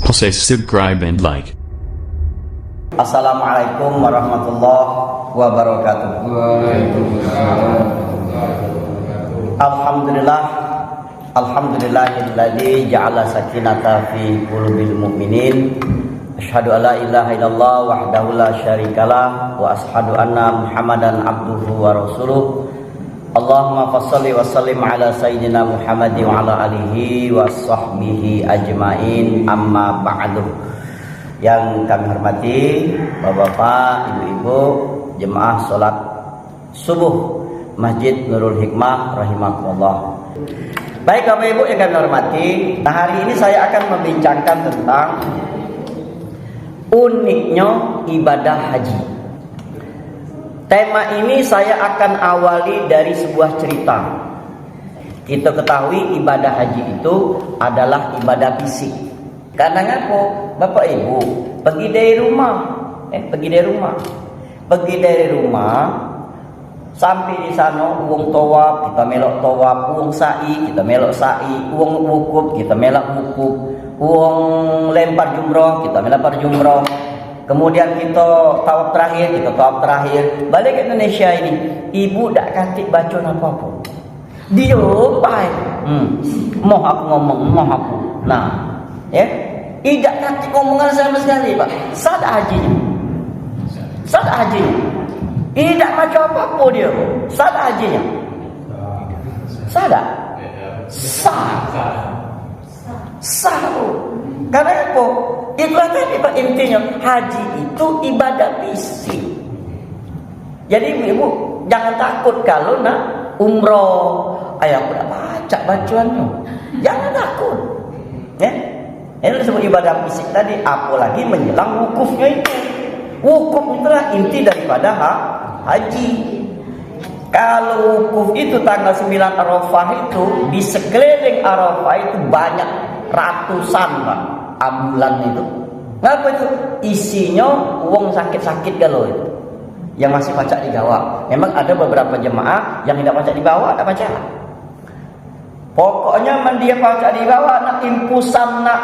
Please subscribe and like. Assalamualaikum warahmatullahi wabarakatuh. Alhamdulillah, alhamdulillahilladzi ja'ala sakinata fi qulubil mu'minin. Asyhadu an la ilaha illallah wahdahu la syarikalah wa asyhadu anna Muhammadan abduhu wa rasuluh. Allahumma fassalli wa sallim ala sayyidina Muhammadin wa ala alihi wa sahbihi ajmain, amma ba'du. Yang kami hormati Bapak-bapak, Ibu-ibu, jemaah salat subuh Masjid Nurul Hikmah rahimakumullah. Baik Bapak Ibu yang kami hormati, nah hari ini saya akan membincangkan tentang uniknya ibadah haji. Tema ini saya akan awali dari sebuah cerita. Kita ketahui ibadah haji itu adalah ibadah fisik. Karena ngapo, Bapak Ibu, pergi dari rumah, sampai di sana uang tawaf, kita melok tawaf, uang sa'i, kita melok sa'i, uang wukuf, kita melok wukuf, uang lempar jumroh, kita melempar jumroh. Kemudian kita tawaf terakhir, balik ke Indonesia ini, ibu tak katik baca apa-apa. Dia baik. Mau aku ngomong, mau aku. Nah, ya. Tidak katik ngomongan sama sekali, Pak. Sada hajinya. Tidak baca apa-apa dia. Sada hajinya. Sada. Sah. Karena apa? Itulah tadi Pak intinya, haji itu ibadah fisik. Jadi ibu jangan takut kalau nak umroh, ayah aku dah baca bacaannya. Jangan takut. Ya. Ini disebut ibadah fisik tadi, apalagi menjelang wukufnya itu. Wukuf itulah inti daripada haji. Kalau wukuf itu tanggal 9 Arafah itu, di sekeliling Arafah itu banyak ratusan Pak ambulan itu. Ngapa itu? Isinya uang sakit-sakit kalau itu, yang masih baca di bawah. Memang ada beberapa jemaah yang tidak baca di bawah, tak baca. Pokoknya dia baca di bawah, nak impusan, nak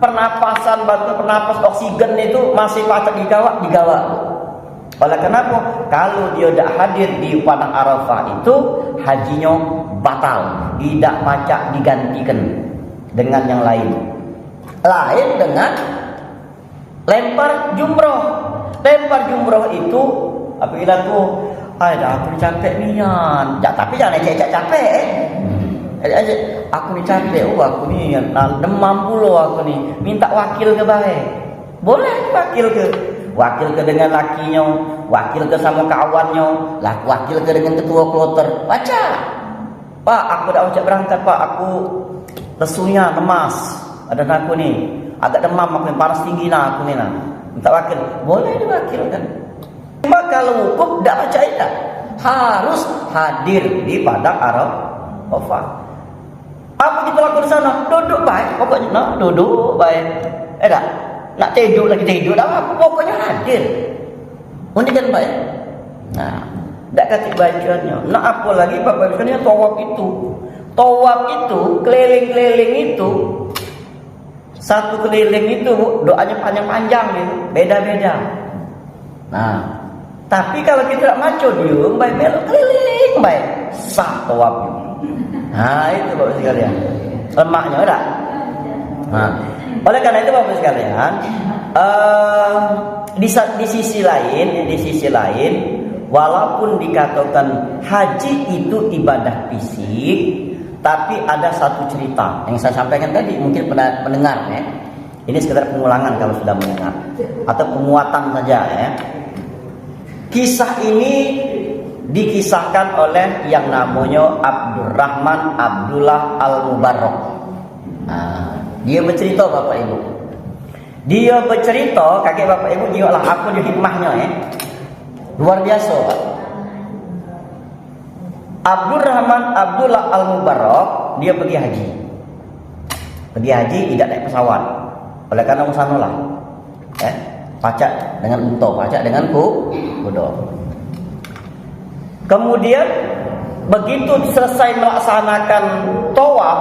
pernapasan, bantu pernapas oksigen itu masih baca di bawah. Oleh kenapa? Kalau dia tidak hadir di padang Arafah itu, hajinya batal, tidak baca, digantikan dengan yang lain. Lain dengan lempar jumroh. Lempar jumroh itu apabila tuh, aku capek nian. Tapi jangan capek. Aku ni capek, aku ni demam pula aku ni. Minta wakil ke baik. Boleh wakil ke dengan lakinya, wakil ke sama kawannya, wakil ke dengan ketua kloter. Baca. Pak, aku dah baca berangkat Pak, aku lesunya lemas. Ada aku ni, agak demam, aku ni panas tinggi aku ni minta wakil. Boleh diwakilkan. Cuma kalau wukuf tak baca itu, harus hadir di padang Arafah. Apa kita lakukan di sana? Duduk baik, pokoknya duduk baik. Tak? Nak tidur lagi tidur, tak apa, pokoknya hadir. Ini kan baik. Nah, tak kata bacaannya. Nak apa lagi Bapak Ibu, tawaf itu keliling-keliling itu, satu keliling itu doanya panjang-panjang gitu, beda-beda. Nah, tapi kalau kita tak maco dia, baik belok keliling baik, sah tawafnya. Nah, itu Bapak sekalian. Lemaknya ada. Nah, oleh karena itu Bapak sekalian, di sisi lain, walaupun dikatakan haji itu ibadah fisik, tapi ada satu cerita yang saya sampaikan tadi, mungkin pernah mendengar ya. Ini sekedar pengulangan kalau sudah mendengar, atau penguatan saja ya. Kisah ini dikisahkan oleh yang namanya Abdurrahman Abdullah Al-Mubarok. Nah, dia bercerita Bapak Ibu. Dia bercerita, kakek Bapak Ibu tengoklah apa dia hikmahnya ya. Luar biasa Pak. Abdurrahman Abdullah Al-Mubarok, dia pergi haji. Tidak naik pesawat. Oleh karena usanolah. Pacak dengan unta, pacak dengan kuda. Kemudian begitu selesai melaksanakan tawaf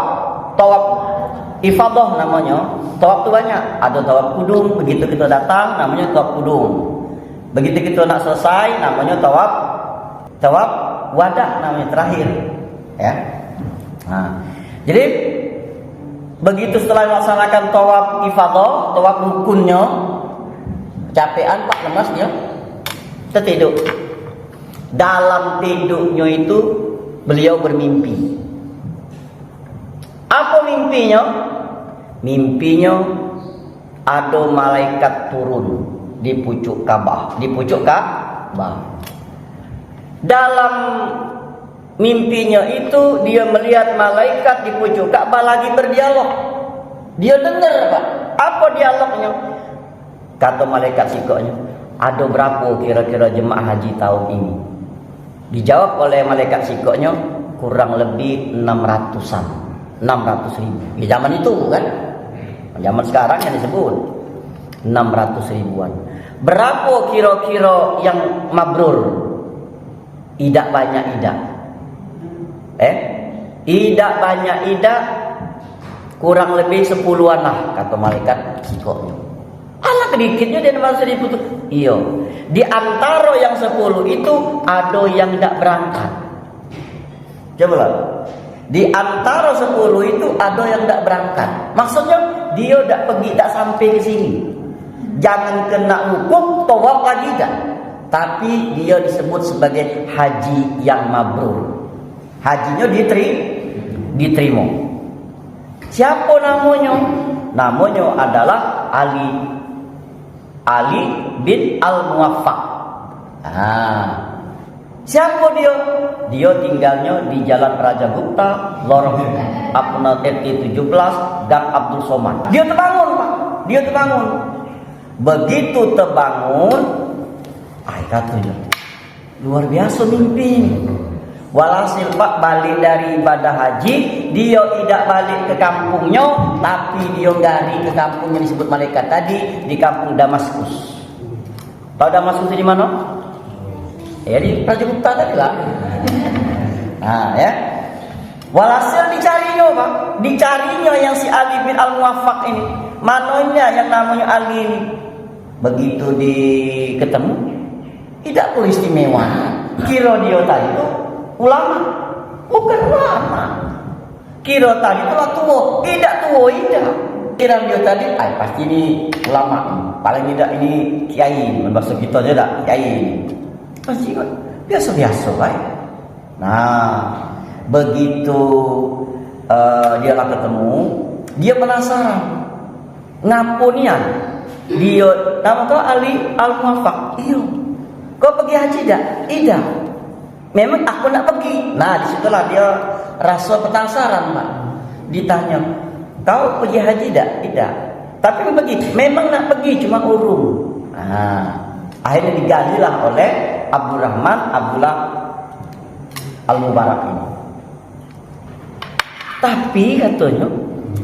ifadah namanya. Tawaf itu banyak. Ada tawaf kudum, begitu kita datang namanya tawaf kudum. Begitu kita nak selesai namanya tawaf wadah namanya terakhir. Ya. Nah, jadi begitu setelah melaksanakan tawaf ifadah, tawaf rukunnya, capean Pak, lemas dia, tertidur. Dalam tidurnya itu beliau bermimpi. Apa mimpinya? Mimpinya ada malaikat turun di pucuk Ka'bah, Dalam mimpinya itu dia melihat malaikat di pucuk Ka'bah lagi berdialog. Dia dengar, Pak. Apa dialognya? Kata malaikat sikoknya, ada berapa kira-kira jemaah haji tahun ini? Dijawab oleh malaikat sikoknya, kurang lebih 600-an. 600.000. Di zaman itu kan? Zaman sekarang yang disebut 600.000-an. Berapa kira-kira yang mabrur? Idak banyak idak. Idak banyak idak, kurang lebih 10-an lah, kata malaikat sikoknya. Alah sedikitnya dia masuk di putus. Iya. Di antara yang 10 itu ada yang tidak berangkat. Coba lah. Di antara 10 itu ada yang tidak berangkat. Maksudnya dia tidak pergi, tidak sampai ke sini. Jangan kena hukum tawaf lagi dah. Tapi dia disebut sebagai haji yang mabrur. Hajinya diterima. Siapa namanya? Namanya adalah Ali bin Al-Muwaffaq. Siapa dia? Dia tinggalnya di Jalan Raja Gupta, Lorong Apna RT 17, Gang Abdul Somad. Dia terbangun, Pak. Dia terbangun. Begitu terbangun, katanya luar biasa mimpi. Walhasil Pak balik dari ibadah haji, dia tidak balik ke kampungnya, tapi dia gari ke kampung yang disebut malaikat tadi, di kampung Damaskus. Tahu Damaskus di mana? Ya di Raja Gupta tadi lah. Nah ya. Walhasil dicarinya, Pak. Dicarinya yang si Ali bin Al-Muwaffaq ini. Mananya yang namanya Ali ini. Begitu ketemu, tidak perlu istimewa. Kira dia tadi itu ulama, bukan ulama. Kira tadi itu tua, tidak tua, tidak. Kira dia tadi, pasti ini ulama. Paling tidak ini kiai, bahasa kita aja dah kiai. Pasti biasa-biasa baik. Nah, begitu dia lah ketemu, dia penasaran. Ngapunian? Dia nama kau Ali Al-Muwaffaq. Iya. Kau pergi haji tak? Tidak. Memang aku nak pergi. Nah, disitulah dia rasa penasaran, Pak. Ditanya, kau pergi haji tak? Tidak. Tapi mau pergi. Memang nak pergi, cuma urung. Nah, akhirnya digalilah oleh Abdurrahman Abdullah Al-Mubarak ini. Tapi katanya,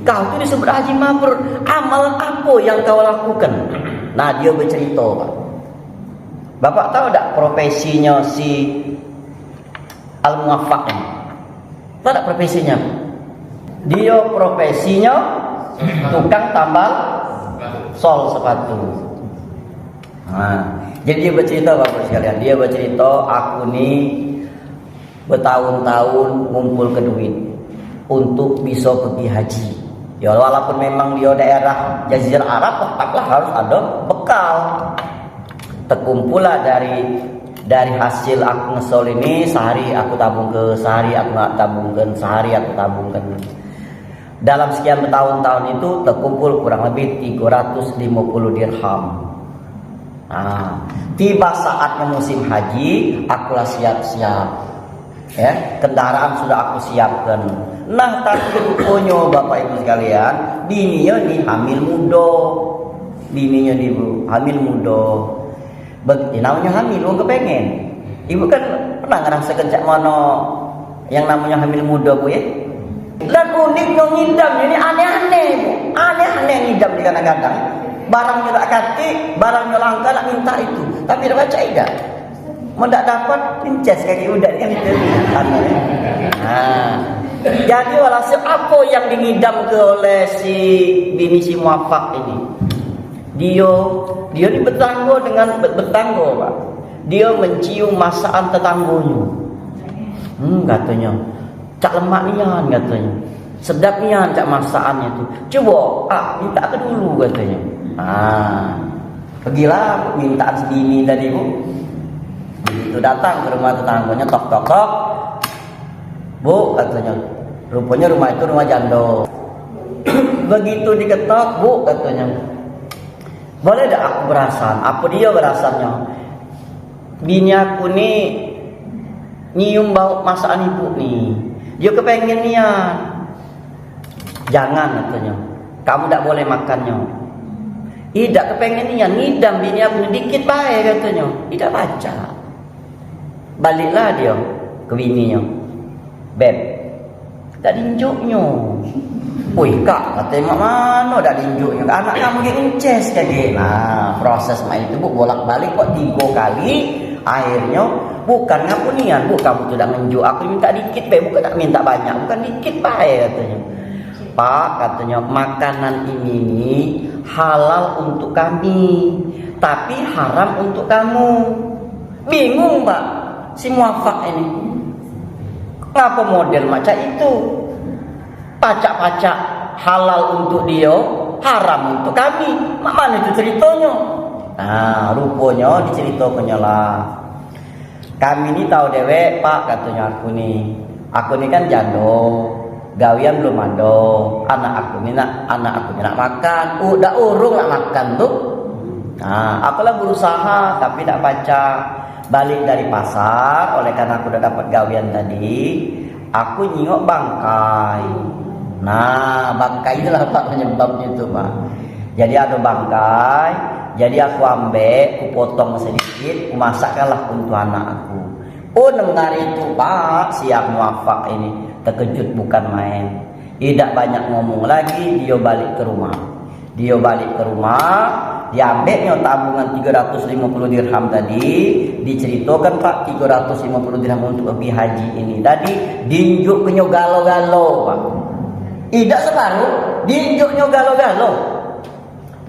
kau itu disebut haji mabrur. Amalan apa yang kau lakukan? Nah, dia bercerita, Pak. Bapak tahu tak profesinya si Al-Muwaffaq ini? Tahu tak profesinya? Dia profesinya tukang tambal sol sepatu. Nah, jadi dia bercerita, Bapak sekalian. Dia bercerita, aku nih bertahun-tahun ngumpul ke duit untuk bisa pergi haji. Ya walaupun memang dia daerah Jazirah Arab, tetaplah harus ada bekal. Terkumpullah dari hasil aku ngesol ini, sehari aku tabungkan, sehari aku nak tabungkan, sehari aku tabungkan. Dalam sekian bertahun-tahun itu terkumpul kurang lebih 350 dirham. Nah, tiba saatnya musim haji, akulah siap-siap. Ya, kendaraan sudah aku siapkan. Nah, tapi rupanya Bapak Ibu sekalian, bininya nih hamil muda. Bininya nih hamil muda. Namanya hamil, orang kepengen. Ibu kan pernah ngerasa kejak mana yang namanya hamil muda, Bu ya? Dan uniknya ngidam ini aneh-aneh, Bu. Aneh-aneh ngidam di kadang-kadang. Barangnya tak kati, barangnya langka nak minta itu. Tapi dia baca tidak. Mau tak dapat, pinces kaki udah yang itu. Nah, Jadi walhasil apa yang diidam oleh si bini si Muafak ini? Dia ini bertanggo dengan bertanggo, Pak. Dia mencium masakan tetangganya. Katanya, cak lemak nian katanya. Sedap nian cak masakannya tuh. Coba, minta ke dulu katanya. Pergilah mintaan sebini tadi, Bu. Begitu datang ke rumah tetangganya, tok. Bu, katanya. Rupanya rumah itu rumah jando. Begitu diketok, Bu, katanya. Boleh tak aku berasan? Apa dia berasannya? Bini aku nih nyium bau masakan ibu nih. Dia kepengen nian. Jangan, katanya. Kamu tak boleh makannya. Tidak kepengen nian, ngidam bini aku dikit baik, katanya. Tidak baca. Baliklah dia ke bininya. Beb, tak dinjuknya. Wih kak, katanya mak mana dah dinjuknya. Anak kamu dia inces kayak. Nah, proses main itu Bu bolak balik kok 3 kali. Akhirnya bukan ngapunian, Bu kamu tidak menjuk. Aku minta dikit, Beb, bukan tak minta banyak, bukan dikit baik, katanya. Pak, katanya makanan ini halal untuk kami, tapi haram untuk kamu. Bingung Pak si Muafak ini. Ngapa model macam itu? Pacak-pacak halal untuk dia, haram untuk kami. Mana itu ceritanya? Nah, rupanya diceritakannya lah. Kami ini tahu dewek, Pak, katanya aku nih. Aku ini kan jando, gawian belum ada. Anak aku ini nak makan. Udah urung nak makan tuh. Nah, akulah berusaha tapi tak baca. Balik dari pasar, oleh karena aku udah dapat gawian tadi, aku nyingok bangkai. Nah, bangkai itulah Pak penyebabnya itu, Pak. Jadi ada bangkai, jadi aku ambil, aku potong sedikit, aku masakkanlah untuk anak aku. Dengar itu Pak, siap Muafak ini terkejut bukan main. Tidak banyak ngomong lagi, dia balik ke rumah. Diambilnya tabungan 350 dirham tadi, diceritakan Pak 350 dirham untuk pergi haji ini tadi, dinjuknya galo-galo Pak. Tidak separuh, dinjuknya galo-galo.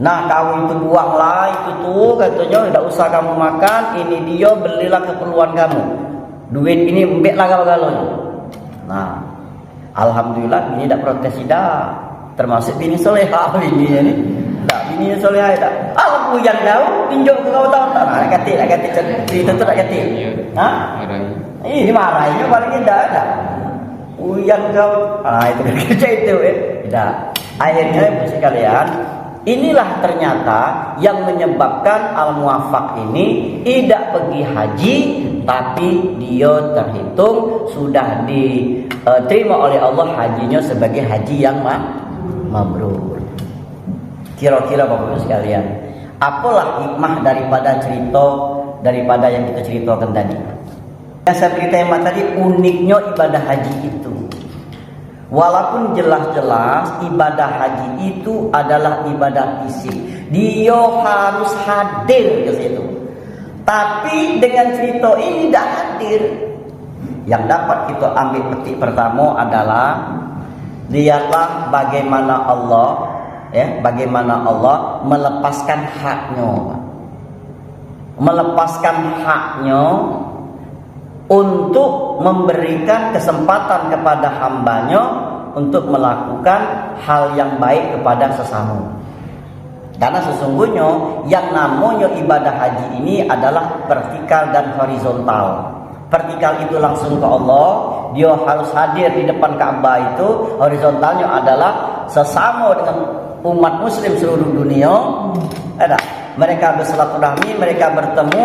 Nah kamu itu buanglah itu tuh, katanya tidak usah kamu makan, ini dia belilah keperluan kamu. Duit ini mbeklah galo-galonya. Nah, alhamdulillah ini tidak protes tidak. Termasuk bini soleha bini ini. Tak bini soleha tak. Aku yang tahu tinjau ke kau tahu tak. Nak kata cerita tu nak kata. Ha? Ini marahnya paling tidak ada. Uyan kau. Itu kerja itu Tidak. Akhirnya sekalian, inilah ternyata yang menyebabkan Al-Muafak ini tidak pergi haji, tapi dia terhitung sudah diterima oleh Allah hajinya sebagai haji yang mabrur. Kira-kira Bapak Ibu sekalian, apalah hikmah daripada yang kita ceritakan tadi? Yang saya beri tema tadi, uniknya ibadah haji itu. Walaupun jelas-jelas ibadah haji itu adalah ibadah fisik, dia harus hadir ke situ. Tapi dengan cerita ini tidak hadir. Yang dapat kita ambil petik pertama adalah lihatlah bagaimana Allah melepaskan haknya untuk memberikan kesempatan kepada hambanya untuk melakukan hal yang baik kepada sesama. Karena sesungguhnya yang namanya ibadah haji ini adalah vertikal dan horizontal. Vertikal itu langsung ke Allah, dia harus hadir di depan Ka'bah itu. Horizontalnya adalah sesama dengan umat muslim seluruh dunia. Mereka bersilaturahmi, mereka bertemu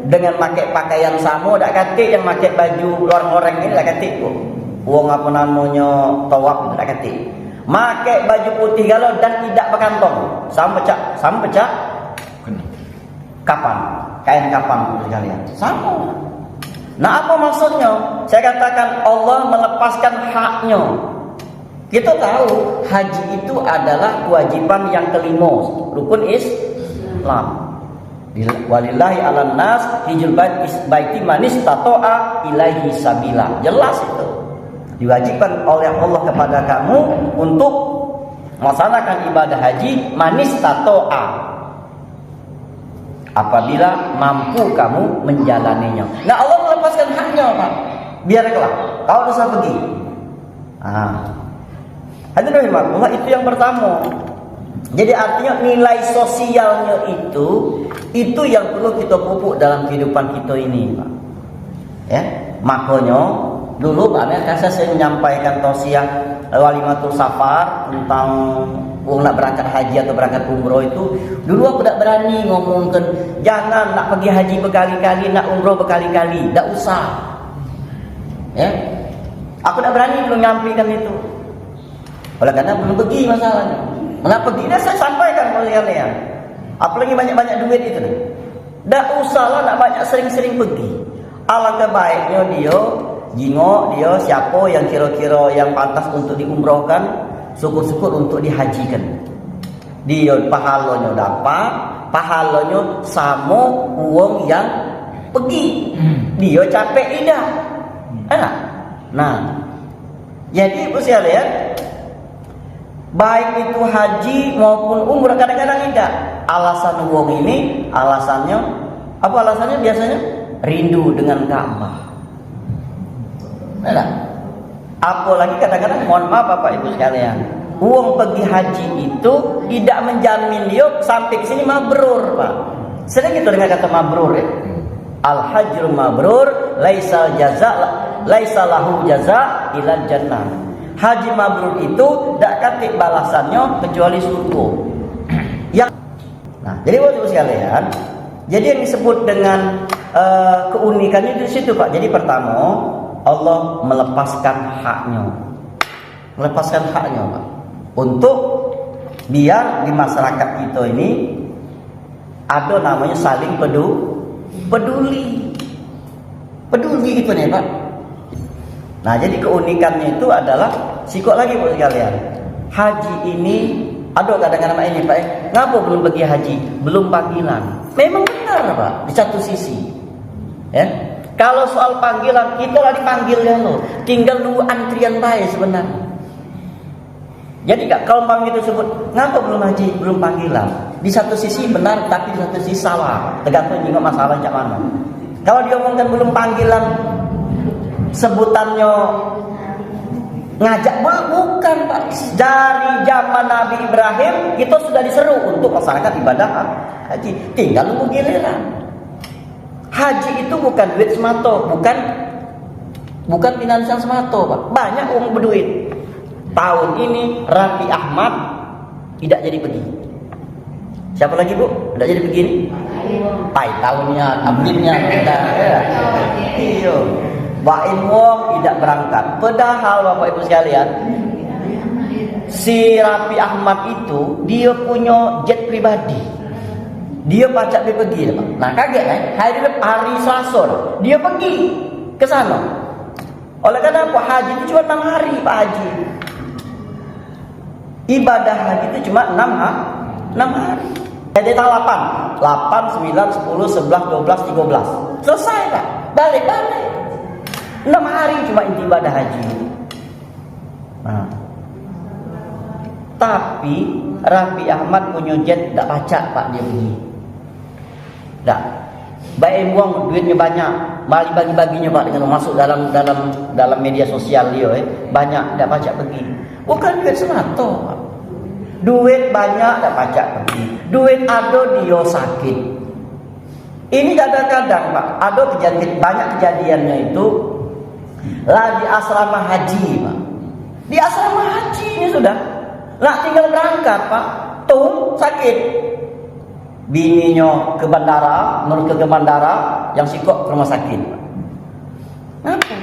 dengan pakai pakaian sama, tak kata yang pakai baju orang-orang ini tak kata wong apa namanya tawaf tak kata. Pakai baju putih galau dan tidak berkantong. Sama pecah. Kapan? Kain kapan sekalian? Sama. Nah, apa maksudnya? Saya katakan Allah melepaskan haknya. Kita tahu haji itu adalah kewajiban yang kelima, rukun Islam. Walillahi 'alan nas hijjul baiti man istata'a ilaihi sabila. Jelas itu. diwajibkan oleh Allah kepada kamu untuk melaksanakan ibadah haji manis tatoa, apabila mampu kamu menjalaninya. Nah, Allah melepaskan haknya, Pak. Biarlah kau dosa pergi. Hadirin rahimahullah, itu yang pertama. Jadi artinya nilai sosialnya itu yang perlu kita pupuk dalam kehidupan kita ini, Pak. Ya, makanya dulu Pak Amir saya menyampaikan tausiah walimatul safar tentang nak berangkat haji atau berangkat umroh itu. Dulu aku tak berani ngomongkan jangan nak pergi haji berkali-kali, nak umroh berkali-kali, tak usah. Ya, aku tak berani belum nyampaikan itu. Oleh karena belum pergi masalahnya. Kenapa pergi? Dah saya sampaikan kepada kalian. Apalagi banyak-banyak duit itu. Tak usahlah nak banyak sering-sering pergi. Alangkah baiknya dia jingok dia siapa yang kira-kira yang pantas untuk diumrohkan, syukur-syukur untuk dihajikan. Dia pahalanya dapat, pahalanya sama uang yang pergi. Dia capek tidak. Nah, jadi ibu sekalian, baik itu haji maupun umrah, kadang-kadang tidak. Alasan uang ini, alasannya apa? Alasannya biasanya rindu dengan Ka'bah. Apalagi kadang-kadang, mohon maaf Bapak Ibu sekalian, uang pergi haji itu tidak menjamin dia sampai ke sini mabrur, Pak. Sering itu dengan kata mabrur ya. Al hajru mabrur laisa lahu jaza ila jannah. Haji mabrur itu tidak katik balasannya kecuali surga. Nah, jadi Bapak Ibu sekalian, jadi yang disebut dengan keunikannya di situ, Pak. Jadi pertama, Allah melepaskan haknya, Pak, untuk biar di masyarakat kita ini ada namanya saling peduli itu nih, Pak. Nah, jadi keunikannya itu adalah sikok lagi buat sekalian. Haji ini ada kadang-kadang ini, Pak. Ngapa belum pergi haji? Belum panggilan. Memang benar, Pak, di satu sisi. Ya. Kalau soal panggilan, kita lah dipanggil ya lo. Tinggal nunggu antrian baik sebenarnya. Jadi kalau panggil itu sebut, ngapa belum haji, belum panggilan? Di satu sisi benar, tapi di satu sisi salah. Tergantung juga masalah macam mana. Kalau dia omongkan belum panggilan, sebutannya ngajak, bukan Pak. Dari zaman Nabi Ibrahim kita sudah diseru untuk masyarakat ibadah haji. Tinggal nunggu giliran. Haji itu bukan duit semata, bukan finansial semata, Pak. Banyak orang berduit. Tahun ini Raffi Ahmad tidak jadi pergi. Siapa lagi, Bu? Tidak jadi pergi ini? Tahunnya, abdinnya kita. Iya. Bain Wong tidak berangkat. Padahal Bapak Ibu sekalian, si Raffi Ahmad itu dia punya jet pribadi. Dia pacak dia pergi, Pak. Nah, kaget kan? Hari Selasa dia pergi ke sana. Oleh karena apa? Haji itu cuma 6 hari, Pak Haji. Ibadah haji itu cuma 6 hari. Jadi tanggal 8, 9, 10, 11, 12, 13. Selesai, Pak. Balik. 6 hari cuma inti ibadah haji. Nah, tapi Raffi Ahmad punya jet tak pacak, Pak, dia pergi. Tak. Baik uang, duitnya banyak, bagi-baginya, Pak, dengan masuk dalam media sosial dia, banyak, tak pacak pergi. Bukan duit semata, Pak. Duit banyak, tak pacak pergi. Duit ada, dia sakit. Ini kadang-kadang, Pak, ada banyak kejadiannya itu lah di asrama haji, Pak. Di asrama haji ini sudah, lah tinggal berangkat, Pak. Tuh sakit. Bininya ke bandara, menurut ke bandara, yang sikok ke rumah sakit. Kenapa?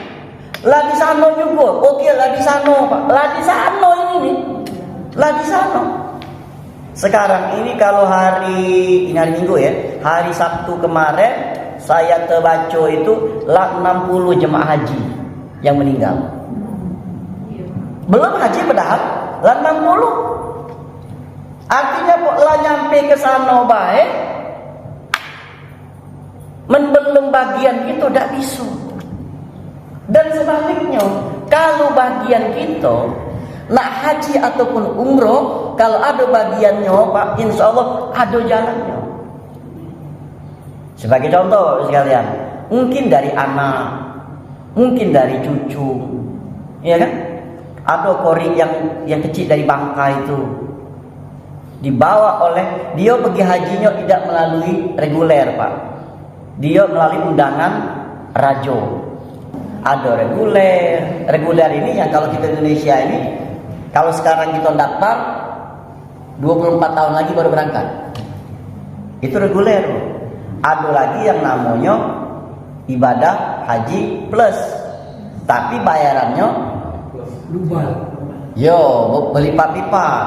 Lah di sana juga. Oke, lah di sana, Pak. Lah di sana ini nih. Lah di sana. Sekarang ini kalau hari Minggu ya, hari Sabtu kemarin saya terbaca itu lah 60 jemaah haji yang meninggal. Belum haji padahal lah 60. Artinya lah nyampe ke sana baik, belum bagian itu tidak bisa. Dan sebaliknya Kalau bagian kita nak haji ataupun umroh, kalau ada bagiannya Pak, insya Allah ada jalannya. Sebagai contoh sekalian, mungkin dari anak, mungkin dari cucu, ya kan? Ada kori yang kecil dari Bangka itu dibawa oleh dia pergi hajinya tidak melalui reguler Pak, dia melalui undangan rajo. Ada reguler ini yang kalau kita Indonesia ini, kalau sekarang kita daftar 24 tahun lagi baru berangkat, itu reguler. Ada lagi yang namanya ibadah haji plus, tapi bayarannya Global. yo berlipat-lipat.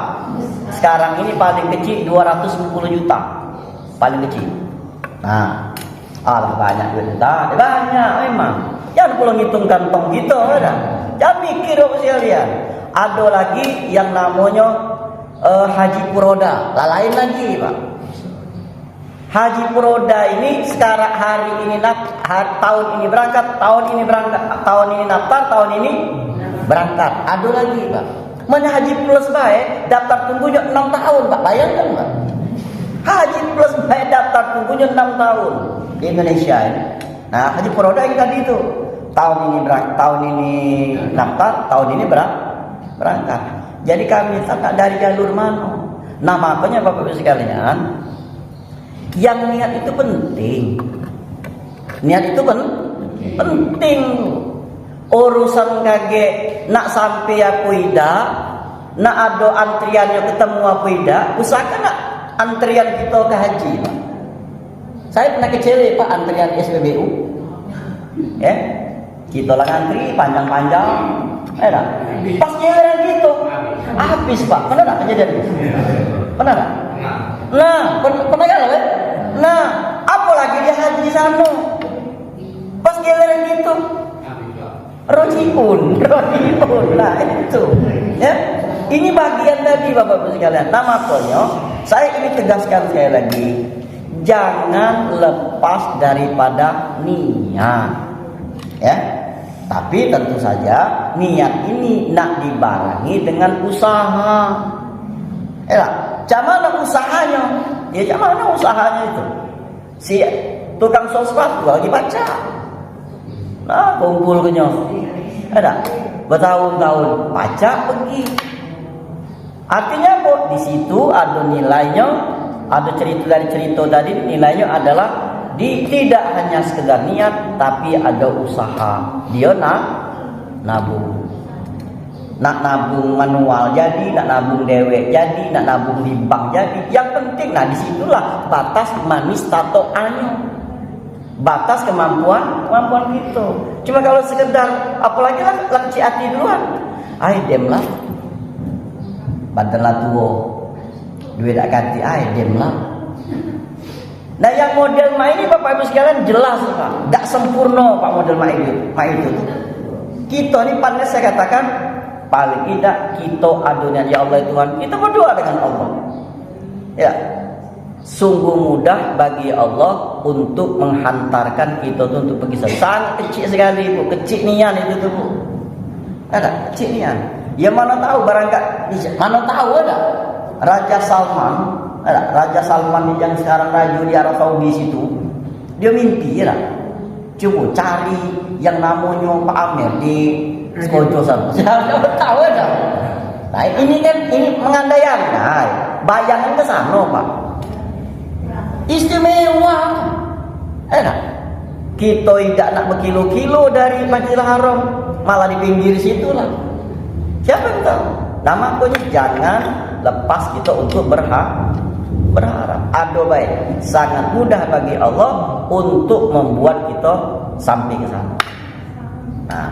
Sekarang ini paling kecil 210 juta, paling kecil. Nah, alah banyak duit, banyak memang. Jangan perlu ngitung kantong gitu, ada. Jangan mikir apa sekalian. Ada lagi yang namanya haji puroda, lain lagi Pak. Haji puroda ini sekarang hari ini tahun ini berangkat, tahun ini naftar, tahun ini berangkat. Ada lagi Pak. Mana haji plus baik daftar tunggunya 6 tahun Pak. Bayangkan Pak. Haji plus baik daftar tunggunya 6 tahun di Indonesia ini. Nah, haji puroda yang tadi itu tahun ini daftar, tahun ini berangkat. Jadi kami tak dari jalur mana. Nah, makanya Bapak-Ibu sekalian, yang niat itu penting. Niat itu penting. Urusan kage nak sampai apa tidak, nak ada antriannya ketemu apa tidak, usahakan nak antrian kita ke haji Pak. Saya pernah kecil Pak antrian SPBU, ya kita lah antri panjang-panjang, pas jalan gitu habis Pak. Pernah tak kejadian? Pernah tak? Nah, pernah kan lah? Nah, apalagi dia haji di sana, pas jalan gitu, rojiun, nah itu, ya. Ini bagian tadi Bapak-Ibu sekalian. Nah makanya saya ingin tegaskan sekali lagi. Jangan lepas daripada niat, ya. Tapi tentu saja niat ini nak dibarengi dengan usaha. Macam mana usahanya? Ya macam mana usahanya itu? Si tukang sosmed lagi baca. Nah, kumpul kenyal. Ada bertahun-tahun baca pergi. Artinya apa? Di situ ada nilainya. Ada cerita dari cerita tadi, nilainya adalah tidak hanya sekedar niat, tapi ada usaha. Dia nabung. Nak nabung manual jadi, nak nabung dewek jadi, nak nabung di bank jadi. Yang penting, nah disitulah batas manis tatoannya. Batas kemampuan kita. Cuma kalau sekedar, apalagi lah cik hati duluan. Dem lah. Banten lah tua. Duit tak ganti dem lah. Nah yang model main ini Bapak Ibu sekalian jelas Pak, tak sempurna Pak model main itu. Kita ni pandai saya katakan paling tidak kita adunya ya Allah Tuhan, kita berdoa dengan Allah. Ya, sungguh mudah bagi Allah untuk menghantarkan kita untuk pergi sana. Sangat kecil sekali Bu, kecil nian itu tu Bu. Ada kecil nian. Ya mana tahu barangkali, mana tahu ada. Raja Salman yang sekarang raja di Arab Saudi situ, dia mimpi lah. Coba cari yang namanya Pak Amir di Skojo sana. Siapa tahu ada. Nah, ini mengandaikan. Nah, bayangan ke sana Pak. Istimewa. Kita tidak nak berkilo-kilo dari Masjidil Haram, malah di pinggir situ lah. Siapa yang tahu? Nah, makanya jangan lepas kita untuk berharap. Ada baik, sangat mudah bagi Allah untuk membuat kita sampai ke sana. Nah,